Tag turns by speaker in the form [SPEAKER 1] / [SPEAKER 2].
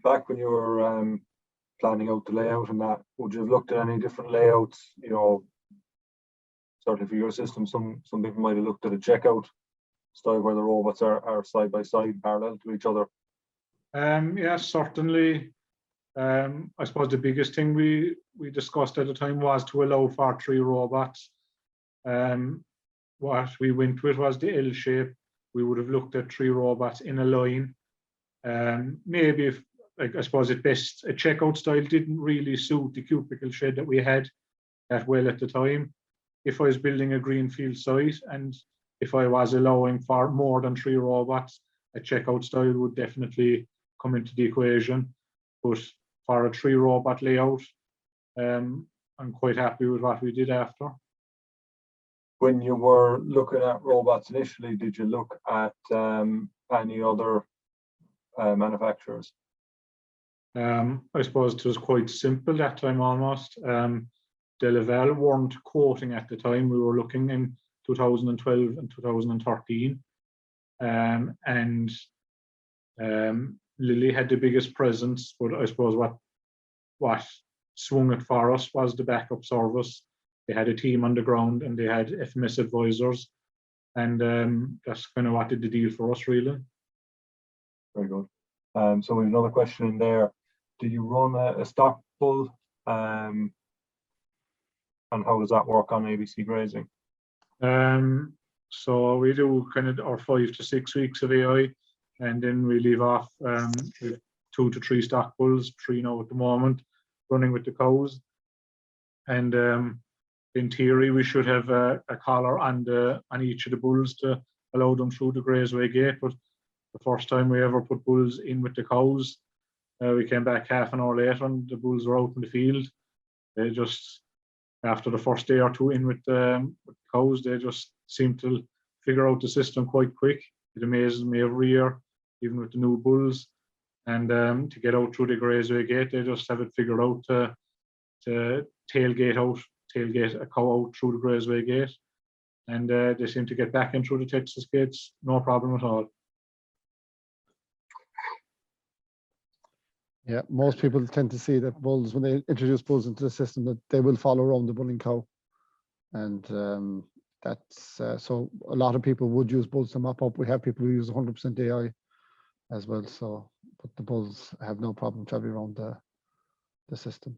[SPEAKER 1] Back when you were planning out the layout and that, would you have looked at any different layouts? You know, certainly for your system, some people might have looked at a checkout style where the robots are side by side, parallel to each other.
[SPEAKER 2] Yeah, certainly. I suppose the biggest thing we discussed at the time was to allow for 3 robots. What we went with was the L shape. We would have looked at 3 robots in a line. Maybe if, like, I suppose at best, a checkout style didn't really suit the cubicle shed that we had that well at the time. If I was building a greenfield site and if I was allowing for more than 3 robots, a checkout style would definitely come into the equation. But for a 3 robot layout, I'm quite happy with what we did after.
[SPEAKER 1] When you were looking at robots initially, did you look at any other manufacturers?
[SPEAKER 2] I suppose it was quite simple that time almost. Delaval weren't quoting at the time. We were looking in 2012 and 2013. And Lely had the biggest presence, but I suppose what swung it for us was the backup service. They had a team on the ground and they had FMS advisors, and that's kind of what did the deal for us, really.
[SPEAKER 1] Very good. So we have another question in there. Do you run a stock bull? And how does that work on ABC grazing?
[SPEAKER 2] So we do kind of our 5 to 6 weeks of AI, and then we leave off with 2 to 3 stock bulls, 3 now at the moment, running with the cows. And in theory, we should have a collar on each of the bulls to allow them through the grazeway gate. But the first time we ever put bulls in with the cows, we came back half an hour later and the bulls were out in the field. They just, after the first day or 2 in with the cows, they just seem to figure out the system quite quick. It amazes me every year, even with the new bulls. And to get out through the grazeway gate, they just have it figured out to tailgate a cow out through the grazeway gate. And they seem to get back in through the Texas gates, no problem at all.
[SPEAKER 3] Yeah, most people tend to see that bulls, when they introduce bulls into the system, that they will follow around the bulling cow. And that's so a lot of people would use bulls to mop up. We have people who use 100% AI as well. So, but the bulls have no problem traveling around the system.